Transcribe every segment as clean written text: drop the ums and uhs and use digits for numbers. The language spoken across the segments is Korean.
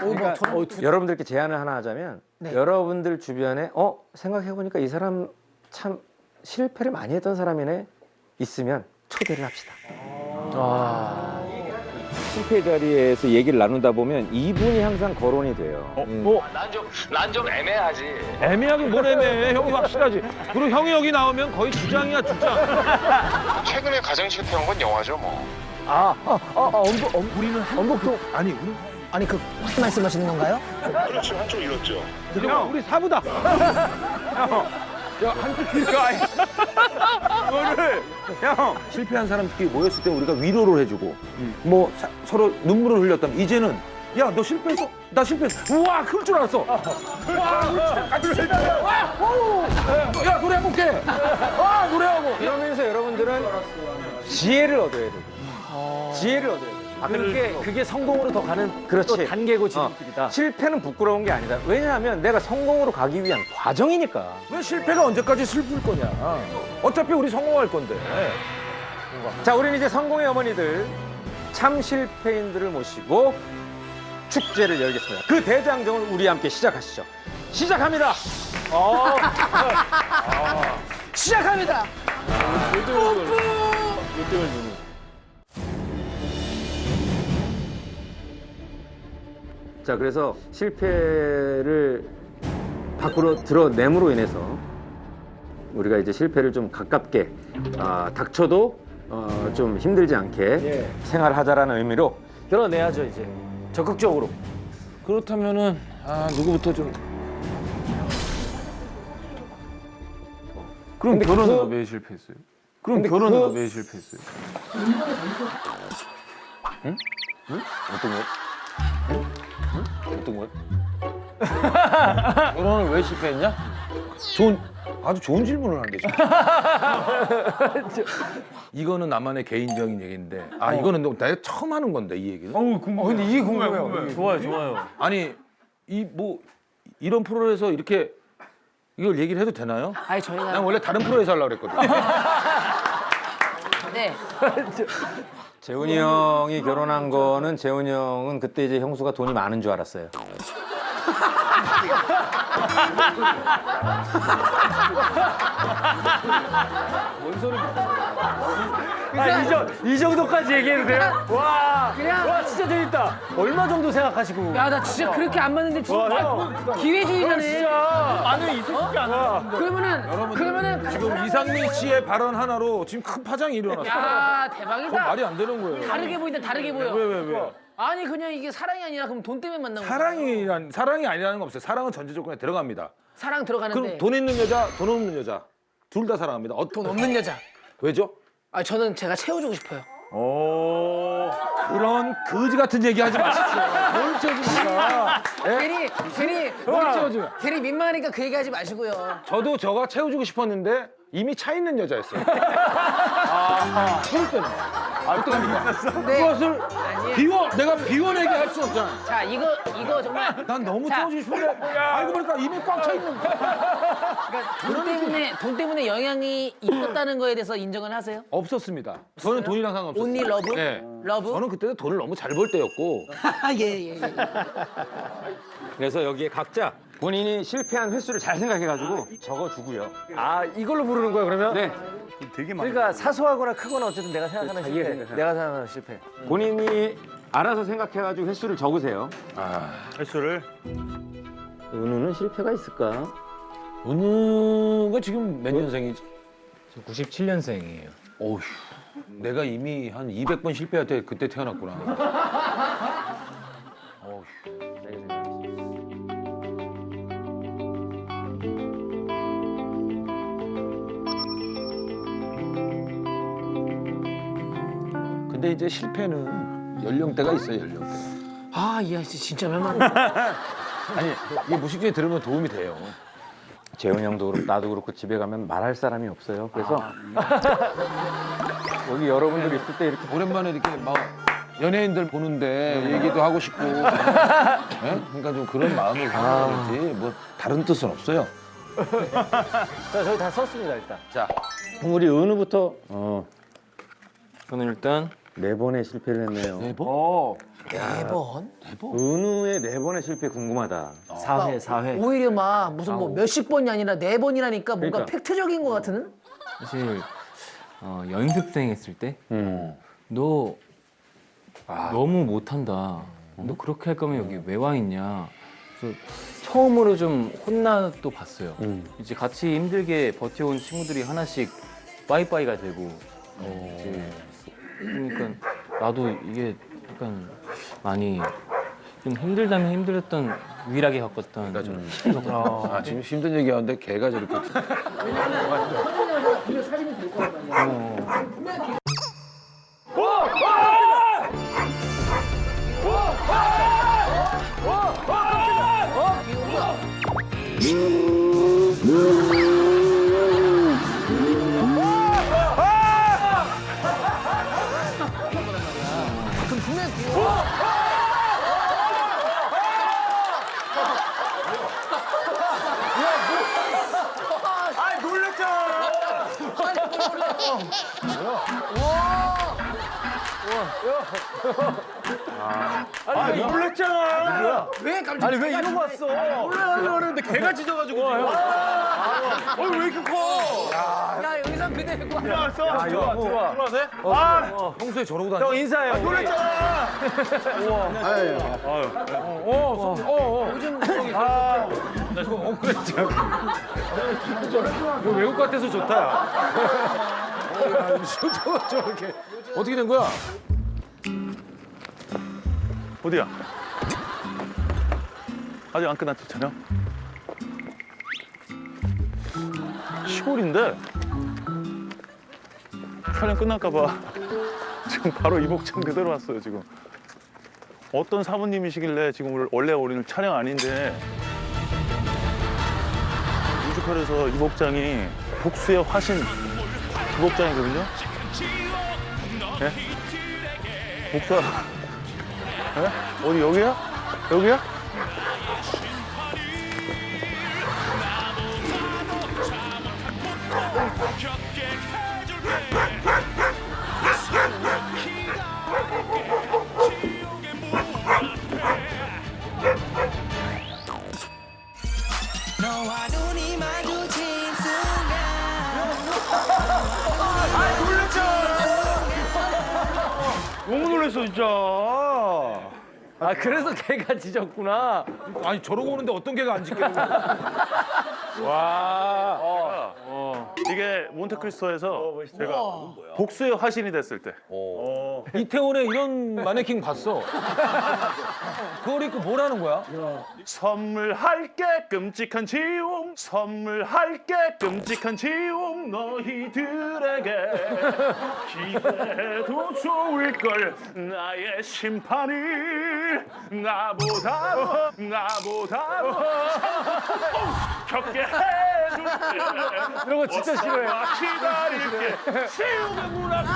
그러니까 여러분들께 제안을 하나 하자면 여러분들 주변에 생각해보니까 이 사람 참 실패를 많이 했던 사람이네 있으면 초대를 합시다. 실패 자리에서 얘기를 나누다 보면 이분이 항상 거론이 돼요. 난 좀 애매하지. 애매하긴 뭘 애매해. 형이 확실하지. 그리고 형이 여기 나오면 거의 주장이야, 주장. 최근에 가장 실패한 건 영화죠, 뭐. 우리는 엄복동. 아니, 우리. 아니 그 말씀하시는 건가요? 그렇죠, 한쪽 잃었죠. 형, 우리 사부다. 야, 한쪽 잃까? 이거를. 형. 실패한 사람들끼리 모였을 때 우리가 위로를 해주고, 뭐, 서로 눈물을 흘렸다면, 이제는, 야, 너 실패했어? 나 실패했어. 우와, 그럴 줄 알았어. 와, 야, 노래 한곡 해. 와, 노래하고. 이러면서 여러분들은 지혜를 얻어야 되고 지혜를 얻어야 돼. 그게 성공으로 더 가는 그렇지. 또 단계고 지름길이다. 실패는 부끄러운 게 아니다. 왜냐하면 내가 성공으로 가기 위한 과정이니까. 왜 실패가 언제까지 슬플 거냐. 어차피 우리 성공할 건데. 자, 우리는 이제 성공의 어머니들, 참 실패인들을 모시고 축제를 열겠습니다. 그 대장정을 우리 함께 시작하시죠. 시작합니다. 시작합니다. 자, 그래서 실패를 밖으로 드러냄으로 인해서 우리가 이제 실패를 좀 가깝게 닥쳐도 좀 힘들지 않게 생활하자라는 의미로 드러내야죠 이제 적극적으로. 그렇다면은, 누구부터 좀. 그럼 근데 결혼은 왜 실패했어요? 그럼 근데 결혼은 왜 실패했어요? 어떤 거요? 어떤 거요? 결혼을 왜 실패했냐? 아주 좋은 질문을 하는데 지금. 이거는 나만의 개인적인 얘기인데, 이거는 내가 처음 하는 건데 이 얘기는. 근데 이게 궁금해요. 좋아요. 아니 이런 프로에서 이렇게 이걸 얘기를 해도 되나요? 아니 저희가 난 원래 다른 프로에서 하려고 그랬거든. 네. 재훈이 형이 결혼한 거는 재훈이 형은 그때 이제 형수가 돈이 많은 줄 알았어요. 이 정도까지 얘기해도 돼요? 와 진짜 재밌다. 얼마 정도 생각하시고? 야 나 진짜 그렇게 안 맞는데 진짜 기회주의자네. 아니 있을 게 아니야. 그러면은 지금 이상민 씨의 발언 하나로 지금 큰 파장이 일어났어. 야 그건 대박이다. 말이 안 되는 거예요. 다르게 보인다. 다르게 보여. 왜? 아니 그냥 이게 사랑이 아니라 그럼 돈 때문에 만난 거야. 사랑이 아니라는 거 없어요. 사랑은 전제 조건에 들어갑니다. 사랑 들어가는데 그럼 돈 있는 여자, 돈 없는 여자 둘 다 사랑합니다. 돈 없는 여자. 왜죠? 아 저는 제가 채워주고 싶어요. 그런 거지 같은 얘기 하지 마십시오. 뭘 채워줍니까? 괜히 민망하니까 그 얘기하지 마시고요. 저도 저가 채워주고 싶었는데 이미 차 있는 여자였어요. 그럴 때는 어떡합니까? 네. 그것을 아니에요. 내가 비워내게 할 수 없잖아. 자 이거 정말 난 너무 자, 채워주고 싶은데 알고 보니까 이미 꽉 차 있는 거야. 그러니까 돈 때문에 영향이 있었다는 거에 대해서 인정을 하세요? 없었습니다. 저는 돈이랑 상관없었어요. 온리 러브? 네. 러브? 저는 그때도 돈을 너무 잘 벌 때였고 예. 그래서 여기에 각자 본인이 실패한 횟수를 잘 생각해가지고 적어주고요. 이걸로 부르는 거야 그러면? 네. 그러니까 사소하거나 크거나 어쨌든 내가 생각하는 실패. 내가 생각하는 실패. 본인이 알아서 생각해가지고 횟수를 적으세요. 횟수를. 은우는 실패가 있을까? 은우가 지금 몇 년생이지? 97년생이에요. 어휴, 내가 이미 한 200번 실패할 때 그때 태어났구나. 어휴. 근데 이제 실패는 연령대가 있어요, 연령대. 아이 아저씨 진짜 멸망. 아니, 이게 무식중에 들으면 도움이 돼요. 재훈이 형도 그렇고 나도 그렇고 집에 가면 말할 사람이 없어요. 그래서 여기 여러분들 있을 때 이렇게 오랜만에 이렇게 막 연예인들 보는데 얘기도 하고 싶고, 예? 그러니까 좀 그런 마음을 가지지 뭐 다른 뜻은 없어요. 자 저희 다 썼습니다 일단. 자, 그럼 우리 은우부터 저는 일단 4번의 실패를 했네요. 네 번? 4번? 은우의 4번의 실패 궁금하다. 4회. 오히려 막 무슨 뭐 몇십 번이 아니라 4번이라니까 뭔가 그러니까. 팩트적인 것 같은? 사실 연습생 했을 때 너 너무 못한다. 너 그렇게 할 거면 여기 왜 와 있냐. 그래서 처음으로 좀 혼나도 봤어요. 이제 같이 힘들게 버텨온 친구들이 하나씩 빠이빠이가 되고 이제 그러니까 나도 이게 약간 많이 좀 힘들다면 힘들었던 유일하게 겪었던 아, 지금 힘든 얘기하는데 걔가 저렇게. 사진이 될 거란 말이야. 그럼 분명히 귀여워. 놀랬잖아. 왜 갑자기? 아니 왜 이러고 왔어? 하려고 하는데 걔가 짖어가지고. 왜 이렇게 커? 야 여기서 그대로 와. 들어와. 아, 평소에 저러고 다녀. 형 인사해. 놀랬잖아. 외국 같아서 좋다. 저렇게. 어떻게 된 거야? 어디야? 아직 안 끝났지 촬영? 시골인데 촬영 끝날까 봐 지금 바로 이복장 그대로 왔어요 지금. 어떤 사부님이시길래 지금 원래 우리는 촬영 아닌데 뮤지컬에서 이복장이 복수의 화신 이복장이거든요. 예? 복수 예? 어디 여기야? 여기야? 너와 눈이 마주친 순간 너무 놀랐어 진짜. 아 그래서 걔가 짖었구나. 아니 저러고 오는데 어떤 개가 안 짖게. 이게 몬테크리스토에서 제가 복수의 화신이 됐을 때 이태원에 이런 마네킹 봤어. 그걸 입고 뭐라는 거야? 선물할게 끔찍한 지움 선물할게 끔찍한 지움 너희들에게 기대해도 좋을걸 나의 심판이 나보다도 겪게 해줄게 이런 거 진짜 싫어해. 기다릴게 지움의 문 앞에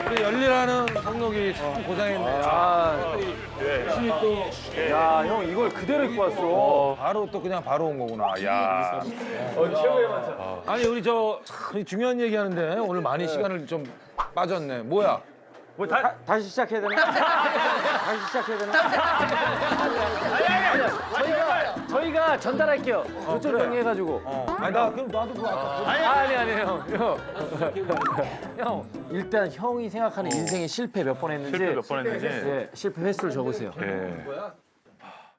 우리 열리라는 성록이 참 고생했네. 야 형 이걸 그대로 입고 왔어. 바로 또 그냥 바로 온 거구나. 야. 최고의 맞춰. 아니 우리 참 중요한 얘기하는데 오늘 많이 시간을 좀 빠졌네. 뭐야? 다시 시작해야 되나? 다시 시작해야 되나? 저희가 전달할게요. 그쪽으로 정리해가지고. 아니 나 그럼 나도 그거 아까. 아니 형. 형 일단 형이 생각하는 인생의 실패 몇 번 했는지. 실패 몇 번 했는지 네, 실패 횟수를 적으세요. 예.